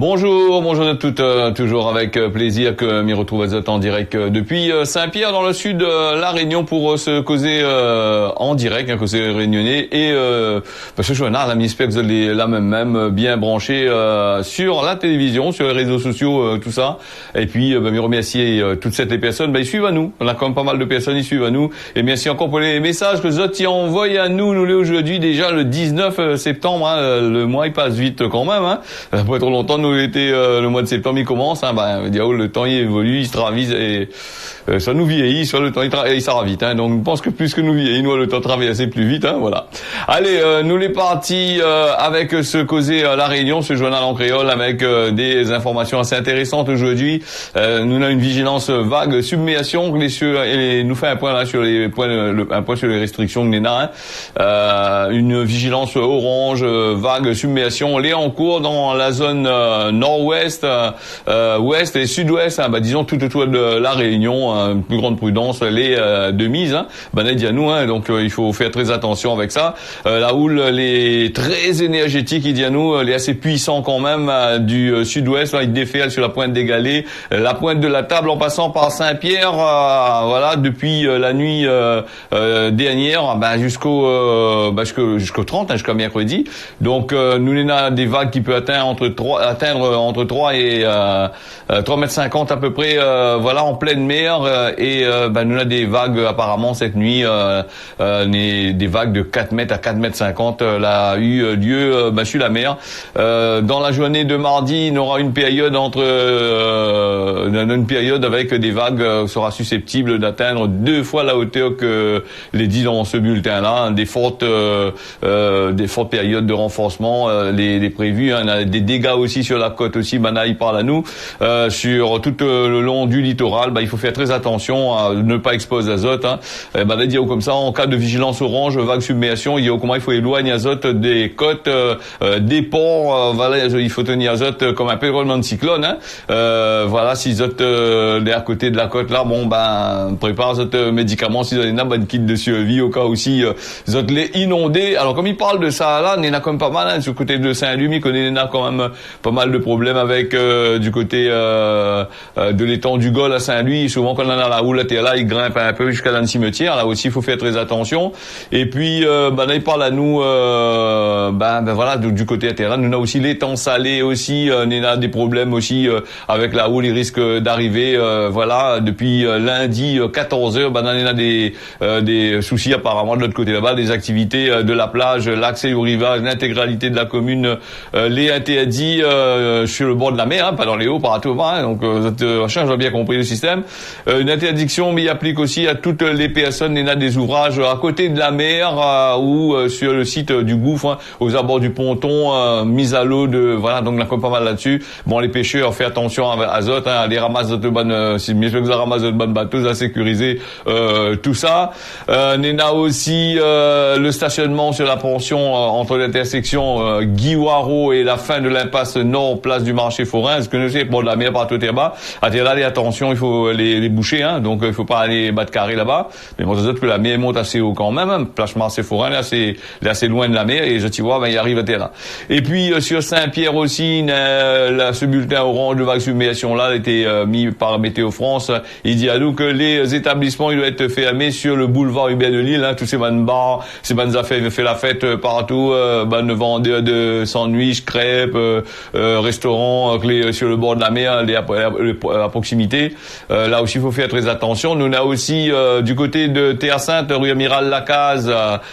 Bonjour à toutes, toujours avec plaisir que m'y retrouve à Zot en direct depuis Saint-Pierre dans le sud de la Réunion pour se causer en direct, un causer réunionnais et parce que je suis là, j'espère que vous allez là même bien branché sur la télévision, sur les réseaux sociaux, tout ça. Et puis me remercier toutes ces personnes, ils suivent à nous. On a quand même pas mal de personnes, ils suivent à nous. Et merci encore pour les messages que Zot y envoie à nous. Nous l'est aujourd'hui déjà le 19 septembre. Le mois il passe vite quand même. Pas trop longtemps. Nous était le mois de septembre il commence. Le temps il évolue, il se ravise et ça nous vieillit. Soit le temps il ça va vite. Donc je pense que plus que nous vieillissons, le temps travaille assez plus vite. Voilà. Allez, nous les partis avec ce causer à la Réunion, ce journal en créole avec des informations assez intéressantes aujourd'hui. Nous avons une vigilance vague submersion et nous fait un point là sur les points, un point sur les restrictions que nous avons. Une vigilance orange vague submersion, elle est en cours dans la zone nord-ouest, ouest et sud-ouest. Disons tout autour de la Réunion. Plus grande prudence, elle est de mise. Dit à nous. Donc il faut faire très attention avec ça. La houle, elle est très énergétique. Il dit à nous, elle est assez puissant quand même du sud-ouest. Là, il déferle sur la pointe des Galets, la pointe de la Table en passant par Saint-Pierre. Voilà, depuis la nuit dernière, jusqu'au 30, jusqu'à mercredi. Donc nous avons des vagues qui peuvent atteindre entre 3 et 3,50 m à peu près. Voilà, en pleine mer. Et nous avons des vagues apparemment cette nuit, des vagues de 4 mètres à 4,50 m. Là, eu lieu sur la mer. Dans la journée de mardi, il y aura une période avec des vagues sera susceptible d'atteindre 2 fois la hauteur que les dit dans ce bulletin-là. Des fortes périodes de renforcement, les prévus. On a des dégâts aussi sur la côte aussi. Il parle à nous sur tout le long du littoral. Il faut faire très attention à ne pas exposer azote. Il dit comme ça, en cas de vigilance orange, vague submersion, il dit comment il faut éloigner azote des côtes, des ports. Voilà, il faut tenir azote comme un pérolement de cyclone. Voilà, si azote est à côté de la côte là, prépare azote médicaments si vous avez une kit de survie au cas aussi azote les inondé. Alors comme il parle de ça là, il y en a quand même pas mal sur le côté de Saint-Louis, il connaît quand même pas mal de problèmes avec du côté de l'étang du Gol à Saint-Louis. Souvent quand on a la houle là, il grimpe un peu jusqu'à dans le cimetière. Là aussi, il faut faire très attention. Et puis, là, il parle à nous, voilà, du côté terrain. Nous avons aussi l'étang salé aussi. On a des problèmes aussi avec la houle. Il risque d'arriver, voilà, depuis lundi 14 h. On a des soucis apparemment de l'autre côté là-bas, des activités de la plage, l'accès au rivage, l'intégralité de la commune, les interdits sur le bord de la mer, pas dans les hauts, par tout bas. Donc, j'ai bien compris le système. Une interdiction, mais il applique aussi à toutes les personnes. Il y a des ouvrages à côté de la mer ou sur le site du gouffre, aux abords du ponton, mise à l'eau voilà. Donc, on a pas mal là-dessus. Bon, les pêcheurs, fait attention à azote, les ramasses de bonnes, si bien sûr que vous ramassez de bonnes bateaux à sécuriser, tout ça. Il y a aussi le stationnement sur la portion entre l'intersection Guiwaro et la fin de l'impasse nord, place du marché forain. Ce que nous savons, de la mer partout là-bas. Attention, il faut les boucher, donc il faut pas aller battre carré là-bas. Mais bon, c'est que la mer monte assez haut quand même, place marché forain, là c'est assez loin de la mer et je t'y vois, il arrive à terre là. Et puis sur Saint-Pierre aussi, ce bulletin orange de vague submersion là, a été mis par Météo France. Il dit à nous que les établissements, ils doivent être fermés sur le boulevard Hubert de Lille, tous ces bonnes bars, ces bonnes affaires, il fait la fête partout, vendeurs de sandwichs, crêpes, restaurants, sur le bord de la mer, à proximité. Là aussi, il faut faire très attention. Nous, on a aussi du côté de Terre-Sainte, rue Amiral Lacaze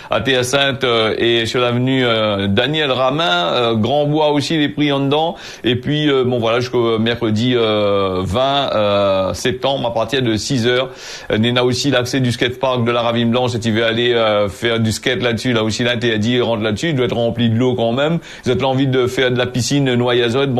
à Terre-Sainte et sur l'avenue Daniel Ramin, Grand Bois aussi, les prix en dedans. Et puis, voilà, jusqu'au mercredi 20 septembre, à partir de 6 h. On a aussi l'accès du skatepark de la Ravine Blanche. Si tu veux aller faire du skate là-dessus, là aussi, l'interdit rentre là-dessus. Il doit être rempli de l'eau quand même. Si vous avez envie de faire de la piscine noyazote,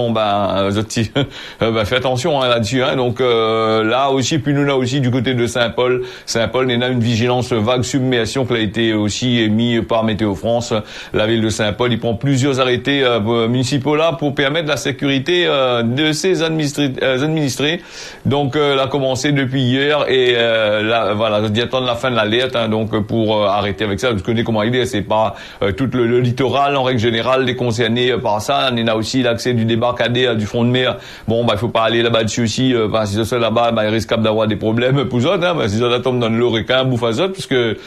fais attention là-dessus. Donc là aussi, puis nous là aussi du côté de Saint-Paul, il y a une vigilance vague submersion qui a été aussi émise par Météo France. La ville de Saint-Paul, il prend plusieurs arrêtés municipaux là pour permettre la sécurité de ses administrés. Donc là, commencé depuis hier et là, voilà, d'y attendre la fin de l'alerte. Donc pour arrêter avec ça, vous connaissez comment il est. C'est pas tout le littoral en règle générale est concerné par ça. On a aussi l'accès du débarcadère du front de mer. Bon, il faut pas aller là-bas dessus aussi, si c'est là-bas, il risque d'avoir des problèmes pour eux, si ça tombe dans le requin, bouffe à parce que,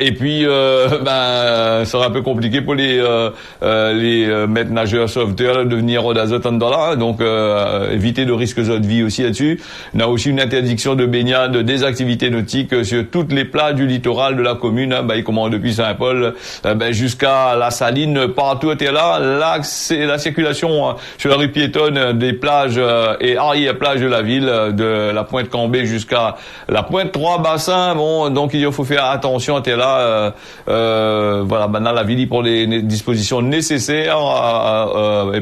et puis, ça sera un peu compliqué pour les maîtres nageurs sauveteurs de venir au d'azote dans là, donc, éviter de risques de vie aussi là-dessus. On a aussi une interdiction de baignade des activités nautiques sur toutes les plages du littoral de la commune, il commence depuis Saint-Paul, jusqu'à la Saline, partout était là. Là, c'est la circulation sur la rue piétonne des plages et arrière-plage de la ville, de la pointe Cambé jusqu'à la pointe Trois-Bassins. Bon, donc il faut faire attention, était là. Voilà, maintenant la ville prend les dispositions nécessaires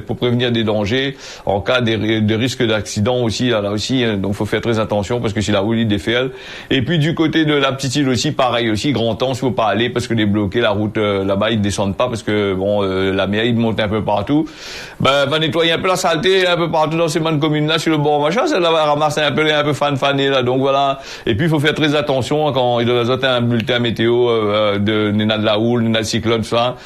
pour prévenir des dangers en cas de risque d'accident aussi. Là aussi, donc faut faire très attention parce que c'est la route des Fers. Et puis du côté de la petite île aussi, pareil aussi, grand temps, il faut pas aller parce que les bloqués, la route là-bas ils descendent pas parce que la mer il monte un peu partout. Va nettoyer un peu la saleté un peu partout dans ces bonnes communes là sur le bord machin, ça va ramasser un peu fané là. Donc voilà. Et puis il faut faire très attention quand il doit avoir un bulletin météo de la houle, de cyclone, tout ça.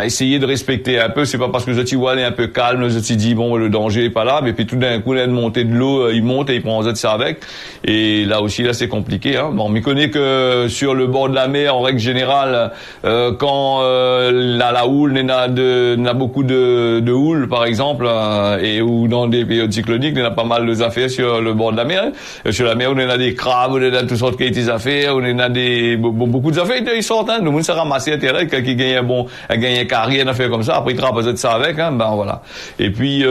Essayez de respecter un peu. C'est pas parce que vous voit aller un peu calme, vous dit le danger est pas là, mais puis tout d'un coup là, une montée de l'eau, il monte et il prend ça avec. Et là aussi là c'est compliqué. Bon, on connaît que sur le bord de la mer, en règle générale, quand la houle, il y a beaucoup de houle par exemple, et ou dans des périodes cycloniques, il y a pas mal de affaires sur le bord de la mer. Sur la mer, on a des crabes, on a toutes sortes de affaires, on a beaucoup d'affaires, ils sortent, le monde s'est ramassé à terre, quelqu'un qui gagne un carré, une affaire comme ça, après il trappe ça avec, voilà. Et puis,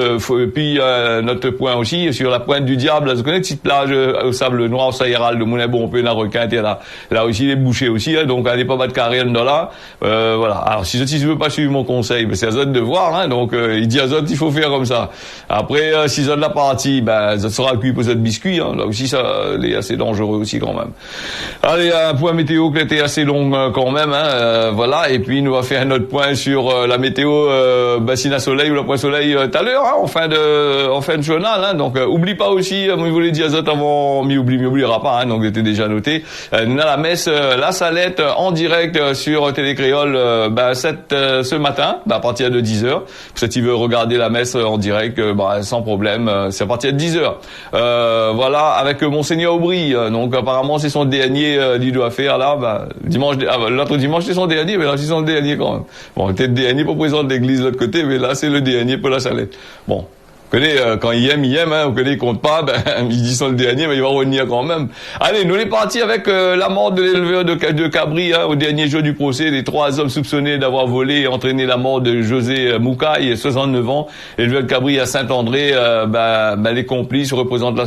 notre point aussi, sur la pointe du diable, vous connaissez cette plage au sable noir, ça ira, le monde est bon, on peut, la requin, là aussi, les bouchées aussi, donc allez pas battre carré dans là, voilà. Alors, si tu veux pas suivre mon conseil, c'est à Zod de voir, donc, il dit à Zod, il faut faire comme ça. Après, si Zod la partie, ça sera cuit pour Zod biscuit, là aussi, ça, est assez dangereux aussi, quand même. Allez, un point météo qui était assez long, quand même, voilà. Et puis, nous va faire un autre point sur, la météo, bassine à soleil ou le point soleil, tout à l'heure, en fin de journal, donc, oublie pas aussi, moi, je voulais dire à Zod avant, m'y oubliera pas, donc, c'était déjà noté. Nous a la messe, la Salette, en direct, sur Télécréole, ce matin, à partir de 10h. Si tu veux regarder la messe en direct, sans problème, c'est à partir de 10h. Voilà, avec Monseigneur Aubry, donc apparemment c'est son dernier il doit faire là, l'autre dimanche c'est son dernier, mais là c'est son dernier quand même. Bon, peut-être dernier pour président de l'église de l'autre côté, mais là c'est le dernier pour la Salette. Bon. Vous connaissez, quand il aime, vous connaissez, il compte pas, il dit son le dernier, mais il va revenir quand même. Allez, nous les partis avec la mort de l'éleveur de Cabri, au dernier jour du procès, les 3 hommes soupçonnés d'avoir volé et entraîné la mort de José Moukaï, 69 ans, éleveur de Cabri à Saint-André, les complices représentent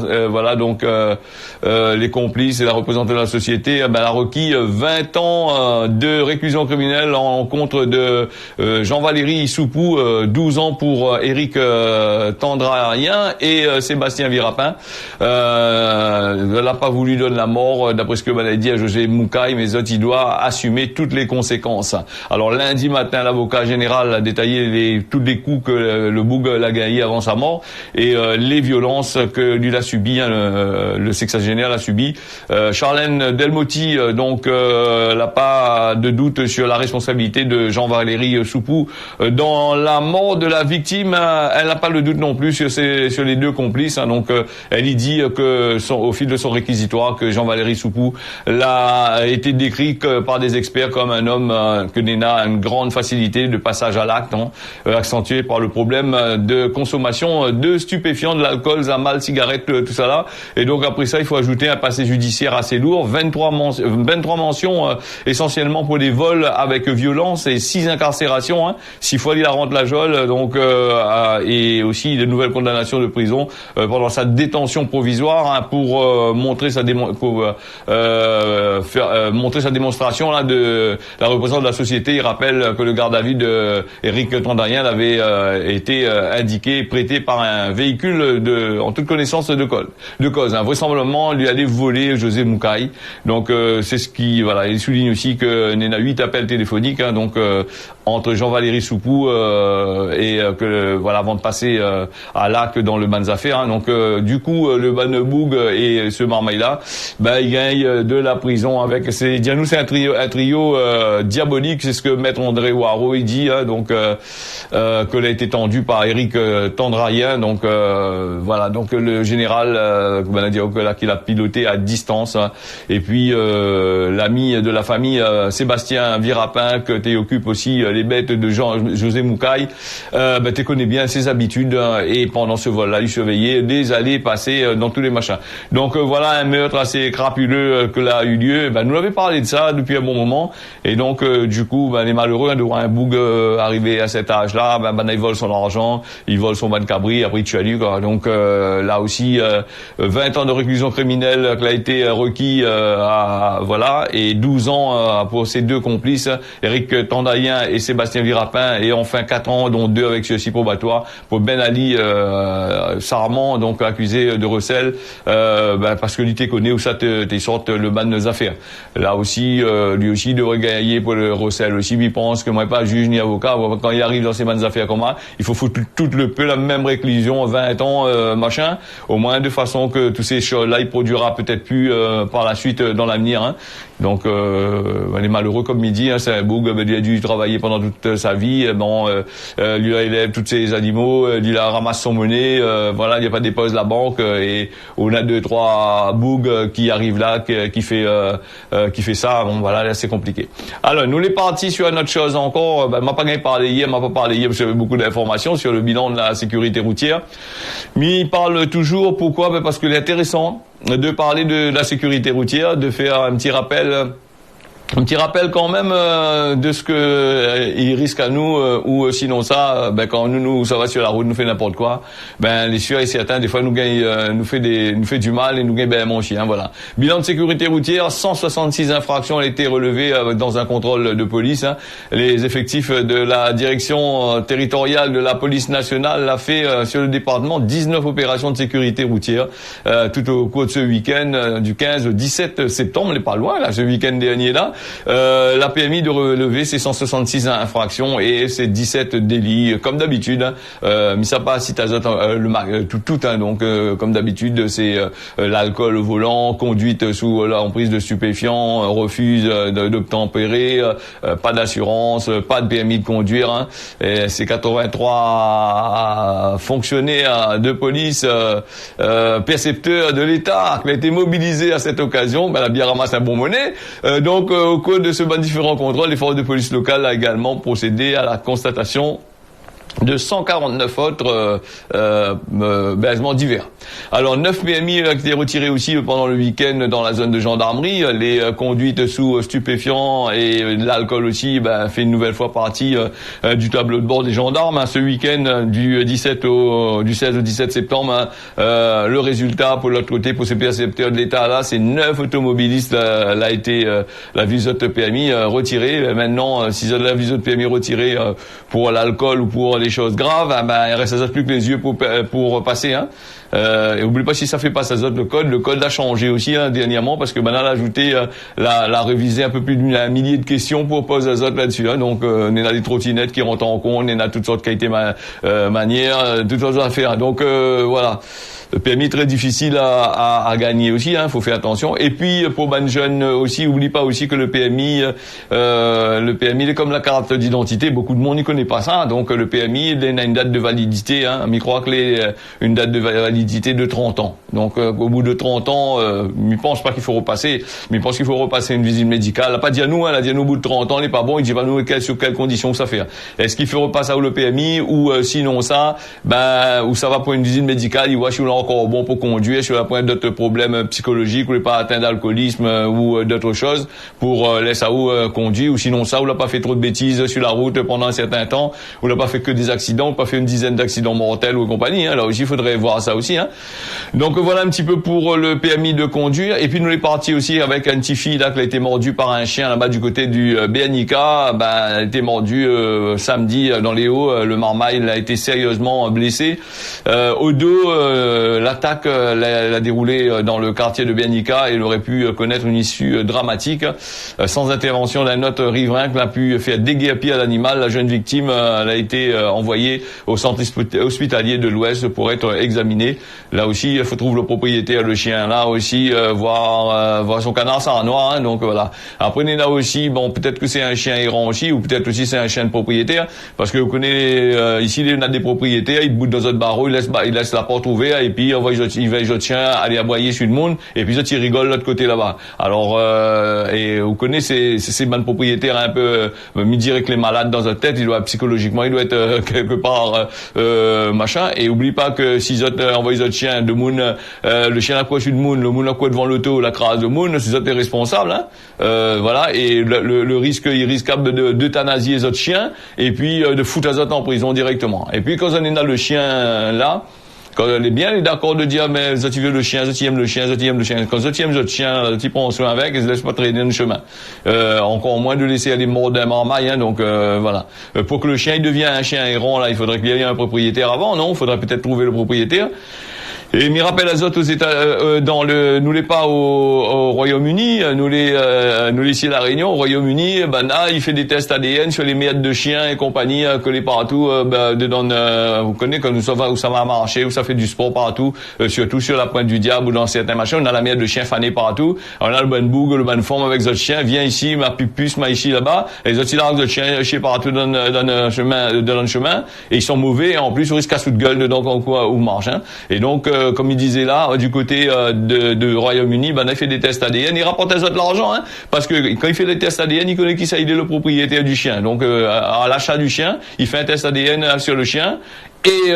les complices et la représentante de la société, a requis 20 ans de réclusion criminelle en contre de Jean-Valéry Soupou, 12 ans pour Éric Tandrarien et Sébastien Virapin. Elle n'a pas voulu donner la mort, d'après ce que m'a dit à José Moukaï, mais il doit assumer toutes les conséquences. Alors lundi matin, l'avocat général a détaillé tous les coups que le Boug l'a gagné avant sa mort et les violences que lui a subies, le sexagénaire l'a subi. Charlène Delmotti, n'a pas de doute sur la responsabilité de Jean-Valéry Soupou dans la mort de la victime. Elle n'a pas le doute non plus sur les 2 complices. Elle y dit que au fil de son réquisitoire que Jean-Valéry Soupou l'a été décrit par des experts comme un homme que Néna a une grande facilité de passage à l'acte, accentué par le problème de consommation de stupéfiants, de l'alcool, Zamal, cigarettes, tout ça là. Et donc après ça, il faut ajouter un passé judiciaire assez lourd, 23 mentions essentiellement pour des vols avec violence et 6 incarcérations, 6 fois il a rentre la geôle, et aussi de nouvelles condamnations de prison pendant sa détention provisoire pour montrer sa démonstration là de la représentante de la société. Il rappelle que le garde à vue de Éric Tandarien avait été indiqué, prêté par un véhicule en toute connaissance de cause. Vraisemblablement, lui allait voler José Moukaï. Donc c'est ce qui il souligne aussi que il y a 8 appels téléphoniques entre Jean-Valéry Soupou et avant de passer à Lac dans le Banzafé. Hein. Donc du coup le Baneboug et ce Marmaille-là, il gagne de la prison avec. C'est un trio diabolique. C'est ce que Maître André Waro il dit. Hein. Donc que l'a été tendu par Éric Tandrayen. Donc voilà. Donc le général qui l'a piloté à distance. Hein. Et puis l'ami de la famille Sébastien Virapin que tu occupes aussi les bêtes de José Moucaille. Tu connais bien ses habitudes hein, et pendant ce vol-là, il surveillait des allées passées dans tous les machins. Donc voilà un meurtre assez crapuleux que là a eu lieu. Nous avait parlé de ça depuis un bon moment et donc du coup les malheureux de voir un boug arriver à cet âge-là, il vole son argent, il vole son ban cabri, après il tue à lui quoi. Donc là aussi 20 ans de réclusion criminelle qui a été requis voilà et 12 ans pour ces deux complices, Éric Tandrayen et Sébastien Virapin et enfin 4 ans dont 2 avec sursis probatoire pour Ben Ali Sarment donc accusé de recel parce que lui t'es connaît où ça t'es sorte le ban des affaires. Là aussi lui aussi devrait gagner pour le recel aussi, mais il pense que moi pas juge ni avocat quand il arrive dans ces bandes affaires comme ça, il faut foutre tout le peu la même réclusion 20 ans machin, au moins de façon que tous ces choses là il produira peut-être plus par la suite dans l'avenir hein. Donc les malheureux comme il dit hein, c'est un boug, il a dû travailler pendant toute sa vie, lui il élève tous ses animaux, il a ramasse son monnaie, voilà, il n'y a pas dépose la banque et on a 2-3 bougs qui arrivent là qui fait ça, bon voilà, là c'est compliqué. Alors nous les partis sur une autre chose encore, m'a pas parlé hier parce que j'avais beaucoup d'informations sur le bilan de la sécurité routière. Mais il parle toujours pourquoi parce qu'il est intéressant de parler de la sécurité routière, de faire un petit rappel quand même de ce que il risque à nous ou sinon ça quand nous ça va sur la route nous fait n'importe quoi les sûr et certains des fois nous gagne nous fait du mal et nous gagne mon chien voilà. Bilan de sécurité routière, 166 infractions ont été relevées dans un contrôle de police hein. Les effectifs de la direction territoriale de la police nationale a fait sur le département 19 opérations de sécurité routière tout au cours de ce week-end du 15 au 17 septembre, on n'est pas loin là ce week-end dernier là. La PMI de relever ces 166 infractions et ces 17 délits comme d'habitude hein. Mis à part cite azote tout hein, donc comme d'habitude c'est l'alcool au volant, conduite sous l'emprise de stupéfiants, refus d'obtempérer, pas d'assurance, pas de permis de conduire hein. Et c'est 83 fonctionnaires de police percepteurs de l'État qui ont été mobilisés à cette occasion, la bien ramasse un bon monnaie donc au cours de ce différents contrôles, les forces de police locales a également procédé à la constatation de 149 autres baisements divers. Alors 9 PMI ont été retirés aussi pendant le week-end dans la zone de gendarmerie. Les conduites sous stupéfiants et l'alcool aussi fait une nouvelle fois partie du tableau de bord des gendarmes. Ce week-end du 16 au 17 septembre, le résultat pour l'autre côté, pour ces percepteurs de l'État là, c'est 9 automobilistes a été la visote PMI retirée. Maintenant, si la visote PMI retirée pour l'alcool ou pour les choses graves, il reste plus que les yeux pour passer hein. Et oublie pas si ça fait pas ça le code a changé aussi hein, dernièrement parce que maintenant a ajouté l'a révisé un peu plus d'un millier de questions pour poser azote là-dessus hein. Donc on a des trottinettes qui rentrent en compte, on a toutes sortes de qualités manières, toutes sortes d'affaires. Donc voilà. Le PMI très difficile à gagner aussi, hein, faut faire attention. Et puis pour ban jeune aussi, oublie pas aussi que le PMI il est comme la carte d'identité, beaucoup de monde n'y connaît pas ça. Donc le PMI il a une date de validité, hein, mais il croit que une date de validité de 30 ans. Donc au bout de 30 ans, il pense pas qu'il faut repasser, mais il pense qu'il faut repasser une visite médicale. Elle a pas dit à nous, hein, elle a dit à nous au bout de 30 ans, il n'est pas bon, il dit pas nous sur quelles conditions ça fait. Est-ce qu'il faut repasser au le PMI ou sinon ça, ou ça va pour une visite médicale, il voit si on l'a encore bon pour conduire, sur la pointe d'autres problèmes psychologiques, ou n'est pas atteint d'alcoolisme ou d'autres choses, pour laisser ça ou conduire, ou sinon ça, ou l'a pas fait trop de bêtises sur la route pendant un certain temps, ou l'a pas fait que des accidents, ou pas fait une dizaine d'accidents mortels ou compagnie, hein. Là aussi, il faudrait voir ça aussi. aussi, hein. Donc voilà un petit peu pour le permis de conduire. Et puis nous est parti aussi avec une petite fille là qui a été mordue par un chien là-bas du côté du BNIK. Elle a été mordue samedi dans les Hauts. Le marmaille a été sérieusement blessé au dos. L'attaque l'a déroulé dans le quartier de BNIK et elle aurait pu connaître une issue dramatique sans intervention d'un autre riverain qui a pu faire déguerpir l'animal. La jeune victime elle a été envoyée au centre hospitalier de l'Ouest pour être examinée. Là aussi, il faut trouver le propriétaire, le chien. Là aussi, voir son canard sans noir. Hein, donc voilà. Après, on est là aussi. Bon, peut-être que c'est un chien errant aussi, ou peut-être aussi c'est un chien de propriétaire, parce que vous connaissez ici, on a des propriétaires, ils boutent dans notre barreau, ils laissent la porte ouverte, et puis ils veulent le chien aller aboyer sur le monde, et puis ils rigolent de l'autre côté là-bas. Alors, et vous connaissez ces bonnes propriétaires un peu, me dire que les malades dans leur tête, psychologiquement, il doit être quelque part machin. Et oublie pas que s'ils envoient les autres chiens de moun, le chien approche de moun, le moun quoi devant l'auto, la crase de moun, c'est ça t'es responsable, hein. Voilà, et le risque, il risquable d'euthanasier les autres chiens, et puis de foutre les autres en prison directement. Et puis quand on est dans le chien là, quand on est bien d'accord de dire mais tu veux le chien, tu aimes le chien, tu aimes le chien. Quand tu aimes le chien, tu prends soin avec et ne laisse pas traîner dans le chemin. Encore moins de laisser aller mordre d'un marmaille, hein, donc voilà. Pour que le chien il devienne un chien errant là, il faudrait qu'il y ait un propriétaire avant, non? Il faudrait peut-être trouver le propriétaire. Et m'y rappelle Azot aux États, nous les pas au Royaume-Uni, nous les ici à la Réunion, au Royaume-Uni, là, il fait des tests ADN sur les miettes de chiens et compagnie, collés partout, vous connaissez quand où ça va marcher, où ça fait du sport partout, surtout sur la pointe du diable ou dans certains machins, on a la miette de chien fané partout, on a le bon boug, le bon forme avec les autres chiens, viens ici, ma pupus, ma ici, là-bas, et les autres largues de chiens, chez partout dans le chemin, et ils sont mauvais, et en plus, on risque à sous de gueule dedans, quoi, ou marche, hein. Et donc, comme il disait là, du côté de Royaume-Uni, il fait des tests ADN, il rapporte à de l'argent, hein, parce que quand il fait des tests ADN, il connaît qui ça, il est le propriétaire du chien. Donc à l'achat du chien, il fait un test ADN sur le chien. Et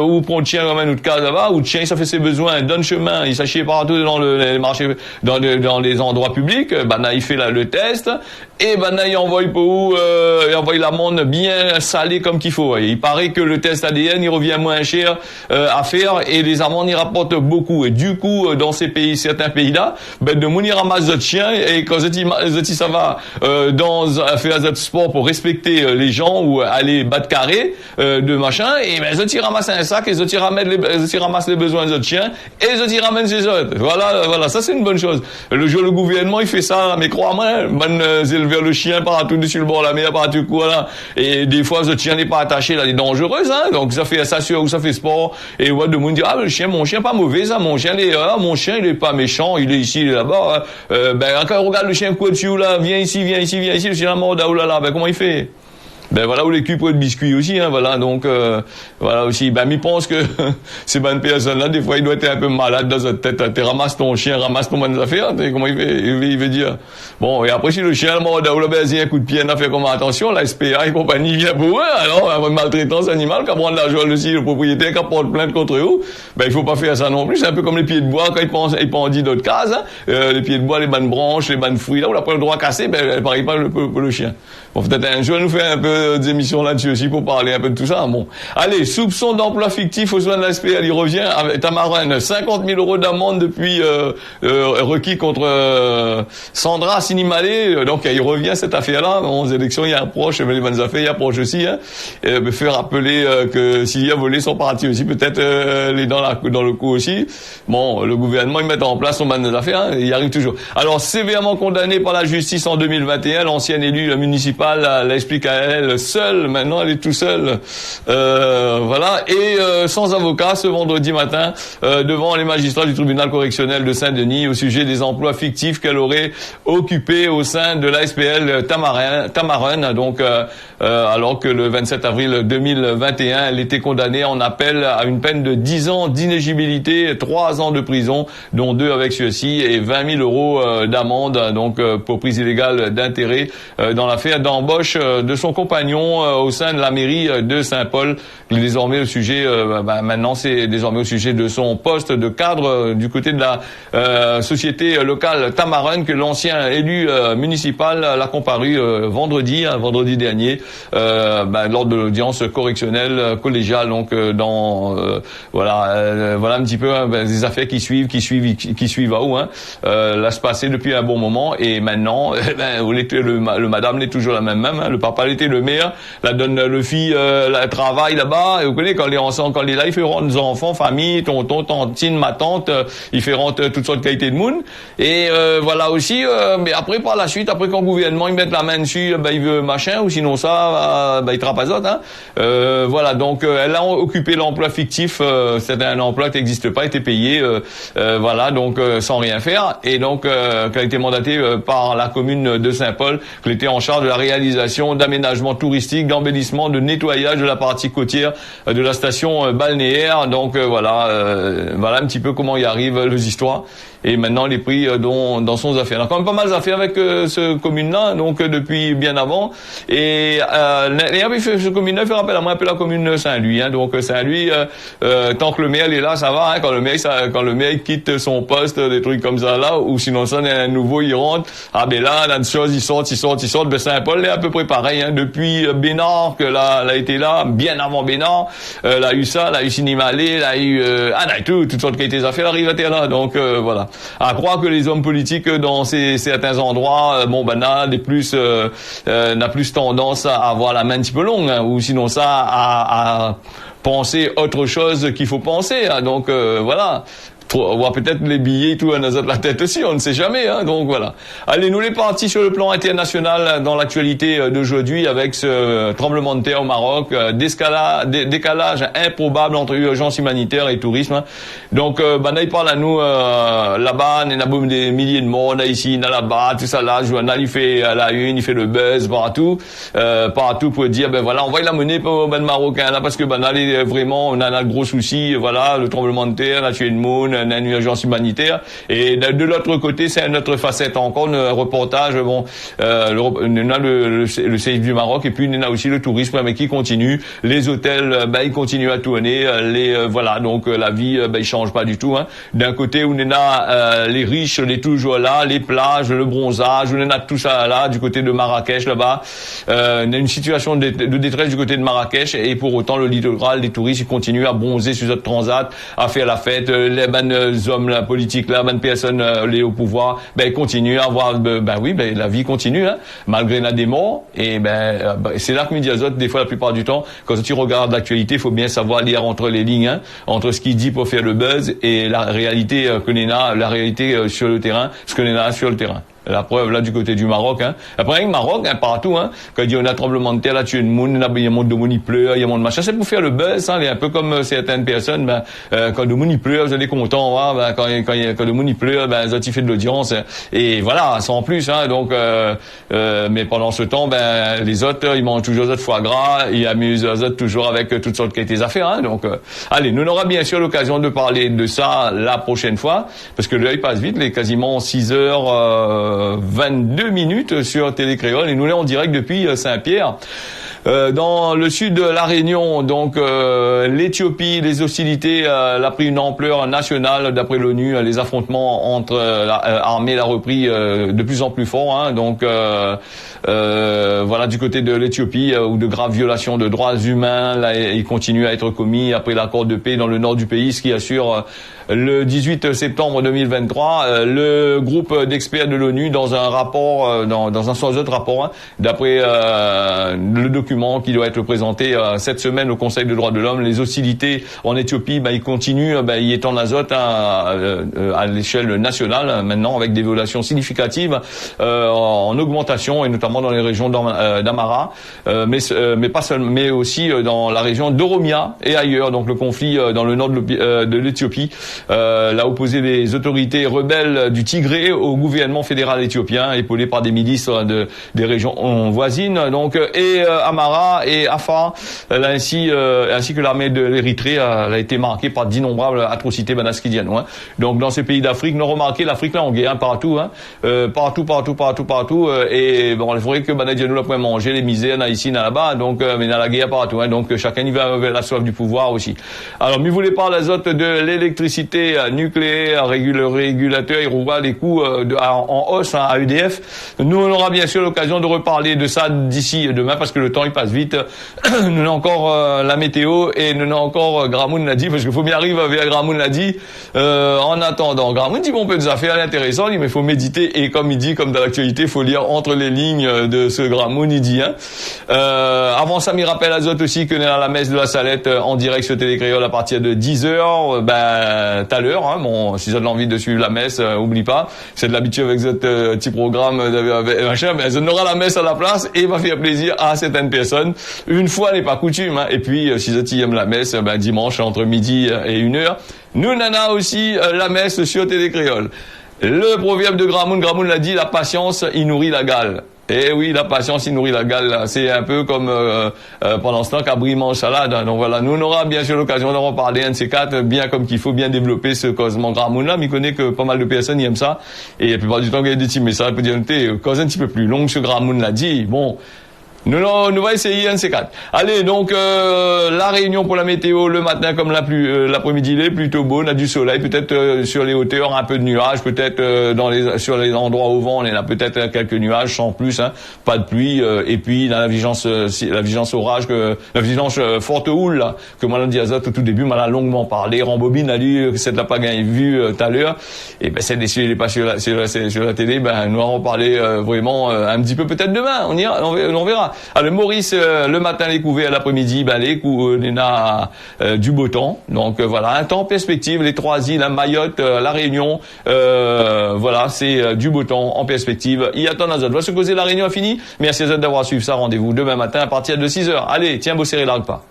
ou prend le chien comme un autre cas là-bas, où le chien ça fait ses besoins, donne chemin, il s'achète partout dans les marchés, dans les endroits publics, là, il fait le test, et là, il envoie l'amende bien salée comme qu'il faut. Il paraît que le test ADN il revient moins cher à faire, et les amendes il rapportent beaucoup. Et du coup, dans certains pays-là, de moun il ramasse d'autres chiens, et quand ça va faire d'autres sport pour respecter les gens ou aller battre carré de machin, et les autres ils ramassent un sac, et les autres ils ramassent les besoins des autres chiens, et les autres ils ramènent ces autres. Voilà, ça c'est une bonne chose. Le gouvernement il fait ça, mais crois-moi, élever le chien partout dessus le bord de la mer, partout quoi là, et des fois ce chien n'est pas attaché là, il est dangereux, hein, donc ça fait ça ou ça fait sport, et ouais, de monde dit mon chien pas mauvais ça, mon chien il est pas méchant, il est ici, il est là-bas, quand on regarde le chien quoi dessus là, viens ici, le chien mort là, oh là là, comment il fait? Voilà où les cubes de biscuits aussi, hein, voilà, donc, voilà aussi, il pense que ces bonnes personnes-là, des fois, il doit être un peu malade dans sa tête, tu ramasses ton chien, ramasse ton bonne affaire, comment il fait, il veut dire. Bon, et après, si le chien, mort là, il y a un coup de pied, on a fait comme attention, la SPA et compagnie vient pour eux, alors, maltraitance animale, qu'à prendre l'argent aussi, le propriétaire, qu'à porte plainte contre eux, il faut pas faire ça non plus, c'est un peu comme les pieds de bois, quand ils pendent d'autres cases, hein, les pieds de bois, les bonnes branches, les bonnes fruits, là où la prend le droit cassé, pareil pas pour le chien. Bon, peut-être un jour, nous faire un peu des émissions là-dessus aussi pour parler un peu de tout ça. Bon. Allez, soupçon d'emploi fictif aux soins de la SPL, il revient avec Tamarin, 50 000 € d'amende depuis, requis contre, Sandra Sinimalé. Donc, il revient cette affaire-là. Bon, aux élections, il approche, mais les bonnes affaires, il approche aussi, hein. Me fait rappeler, que s'il y a volé son parti aussi, peut-être, les dans le coup aussi. Bon, le gouvernement, il met en place son bonnes affaires, hein, il y arrive toujours. Alors, sévèrement condamné par la justice en 2021, l'ancienne élue municipale, elle explique à elle seule, maintenant elle est tout seule, voilà, et sans avocat ce vendredi matin devant les magistrats du tribunal correctionnel de Saint-Denis au sujet des emplois fictifs qu'elle aurait occupés au sein de la SPL Tamarin, donc alors que le 27 avril 2021 elle était condamnée en appel à une peine de 10 ans d'inéligibilité, 3 ans de prison, dont 2 avec sursis, et 20 000 € d'amende, donc pour prise illégale d'intérêt dans l'affaire d'embauche de son compagnon. compagnons au sein de la mairie de Saint-Paul. Désormais le sujet, maintenant c'est désormais au sujet de son poste de cadre du côté de la société locale Tamarin, que l'ancien élu municipal l'a comparu vendredi dernier, lors de l'audience correctionnelle collégiale. Donc voilà un petit peu des affaires qui suivent à où là se passer depuis un bon moment, et maintenant le madame l'est toujours la même, le papa l'était le maire, la donne le fille la travail là-bas. Et vous connaissez, quand il est ensemble, quand il est là, il fait rendre nos enfants, famille, tonton, tantine, ma tante, il fait rendre toutes sortes de qualités de monde. Et voilà aussi, mais après par la suite, après quand le gouvernement il met la main dessus, il veut machin, ou sinon ça, il trapazote. Voilà, donc elle a occupé l'emploi fictif, c'était un emploi qui n'existe pas, était payé, voilà, donc sans rien faire. Et donc qu'elle a été mandatée par la commune de Saint-Paul, qu'elle était en charge de la réalisation d'aménagements touristiques, d'embellissement, de nettoyage de la partie côtière de la station balnéaire. Donc voilà un petit peu comment y arrivent les histoires. Et maintenant les prix dans son affaire. Il y a quand même pas mal d'affaires avec ce commune-là, donc depuis bien avant. Et ce commune-là fait rappel à moi un peu la commune Saint-Louis. Donc Saint-Louis, tant que le maire est là, ça va. Quand le maire quitte son poste, des trucs comme ça là, ou sinon ça, un nouveau il rentre. Ah ben là, une chose, il sort. Ben Saint-Paul est à peu près pareil. Depuis Bénard que là, elle a été là, bien avant Bénard, elle a eu ça, elle a eu Sinimalé, elle a eu toutes sortes de qualités d'affaires arrivent à là. Donc voilà. À croire que les hommes politiques dans certains endroits, n'a plus tendance à avoir la main un petit peu longue, ou sinon ça à penser autre chose qu'il faut penser. Donc voilà. On voit peut-être les billets et tout à la tête aussi, on ne sait jamais. Donc voilà. Allez, nous les partis sur le plan international dans l'actualité d'aujourd'hui avec ce tremblement de terre au Maroc, décalage improbable entre urgence humanitaire et tourisme. Donc il parle à nous là-bas, il y a des milliers de morts, ici, là-bas, tout ça là, le journal il fait à la une, il fait le buzz partout pour dire on va la monnaie pour le Marocain là, parce que là vraiment on a un gros souci, voilà, le tremblement de terre, la tué de monde, une urgence humanitaire. Et de l'autre côté, c'est une autre facette encore, un reportage. On a le séisme du Maroc, et puis on a aussi le tourisme, mais qui continue. Les hôtels, ils continuent à tourner. Voilà, donc la vie, il change pas du tout. D'un côté, on a les riches, les toujours là, les plages, le bronzage, on a tout ça là, du côté de Marrakech là-bas. On a une situation de détresse du côté de Marrakech, et pour autant le littoral, les touristes, ils continuent à bronzer sur notre transat, à faire la fête. Les hommes, la politique là, personnes les au pouvoir, continuent à avoir, la vie continue, malgré des morts. Et c'est là que me dit Azot, des fois la plupart du temps, quand tu regardes l'actualité, il faut bien savoir lire entre les lignes, entre ce qu'il dit pour faire le buzz et la réalité la réalité sur le terrain, ce que l'on a sur le terrain. La preuve là du côté du Maroc. Après le Maroc, partout, quand il y a un tremblement de terre, là tu as une moune, il y a un monde de monde il pleut, il y a un monde de machin, c'est pour faire le buzz, un peu comme certaines personnes, quand le monde il pleut, vous êtes contents, quand le monde il pleut, ça fait de l'audience, et voilà, sans plus, donc mais pendant ce temps, les autres, ils mangent toujours autres foie gras, ils amusent les autres toujours avec toutes sortes de qualités d'affaires, donc allez, nous aurons bien sûr l'occasion de parler de ça la prochaine fois, parce que l'heure passe vite, il est quasiment 6h 22 minutes sur Télé Créole, et nous sommes en direct depuis Saint-Pierre. Dans le sud de la Réunion, donc l'Éthiopie, les hostilités a pris une ampleur nationale d'après l'ONU. Les affrontements entre armées l'a repris de plus en plus fort. Donc voilà, du côté de l'Éthiopie, où de graves violations de droits humains là, ils continuent à être commis après l'accord de paix dans le nord du pays, ce qui assure le 18 septembre 2023, le groupe d'experts de l'ONU dans un rapport, dans un sans autre rapport, d'après le document qui doit être présenté cette semaine au Conseil des droits de l'homme, les hostilités en Éthiopie, ils continuent, ils étendent l'azote à l'échelle nationale maintenant, avec des violations significatives en augmentation, et notamment dans les régions d'Amara, mais pas seulement, mais aussi dans la région d'Oromia et ailleurs. Donc le conflit dans le nord de l'Éthiopie l'a opposé les autorités rebelles du Tigré au gouvernement fédéral éthiopien, épaulé par des milices des régions voisines. Donc, et Amara et Afar, ainsi que l'armée de l'Érythrée, a été marquée par d'innombrables atrocités banaskidiennes. Hein. Donc, dans ces pays d'Afrique, nous remarquez l'Afrique là en guerre, partout, hein, partout. Et bon, il faudrait que Banadianou la pouvait manger les misères ici, là-bas. Donc, mais dans la guerre partout. Hein, donc, chacun y va avec la soif du pouvoir aussi. Alors, mais vous voulez pas l'azote de l'électricité nucléaire, régulateur, il revoit les coûts en hausse à EDF. Nous, on aura bien sûr l'occasion de reparler de ça d'ici demain parce que le temps il passe vite. Nous avons encore la météo et nous avons encore Gramoun l'a dit parce qu'il faut bien arriver avec Gramoun l'a dit. En attendant, Gramoun dit bon, peu des affaires intéressantes, mais il faut méditer et comme il dit, comme dans l'actualité, il faut lire entre les lignes de ce Gramoun, il dit. Hein. Avant ça, m'y rappelle Azote aussi que nous à la messe de la Salette en direct sur Télécréole à partir de 10h. Tout à l'heure, hein, bon, si vous avez envie de suivre la messe, oublie pas, c'est de l'habitude avec ce petit programme machin, mais on aura la messe à la place et va faire plaisir à certaines personnes. Une fois n'est pas coutume, hein. Et puis si vous aiment la messe, dimanche entre midi et 1h, nous nana aussi la messe sur Télécréole. Le proverbe de Gramoun l'a dit, la patience il nourrit la gale. Eh oui, la patience, il nourrit la gale. C'est un peu comme pendant ce temps qu'Abri mange salade. Donc voilà, nous on aura bien sûr l'occasion d'en reparler un de ces quatre, bien comme qu'il faut, bien développer ce causement Gramoun là. Mais il connaît que pas mal de personnes y aiment ça. Et la plupart du temps, il y a des petits messages pour dire, cause un petit peu plus long, ce Gramoun l'a dit. Bon. Nous va essayer un de ces quatre. Allez, donc la Réunion pour la météo le matin comme l'après-midi, il est plutôt beau, on a du soleil, peut-être sur les hauteurs un peu de nuages, peut-être sur les endroits au vent, on a peut-être quelques nuages sans plus, hein, pas de pluie et puis la vigilance orage la vigilance forte houle là, que moi l'a dit Azote au tout début, m'en a longuement parlé, Rambobine a lu que c'est de la pagaille vu tout à l'heure et ben c'est des pas sur la télé, ben nous allons parler vraiment un petit peu peut-être demain, on verra. Alors Maurice, le matin les couvées, l'après-midi, on a du beau temps. Donc voilà, un temps en perspective, les trois îles, Mayotte, la Réunion, voilà, c'est du beau temps en perspective. Il attend Azote. Voilà ce que la Réunion a fini. Merci Azote d'avoir suivi ça. Rendez-vous demain matin à partir de 6h. Allez, tiens, beau serré là le pas.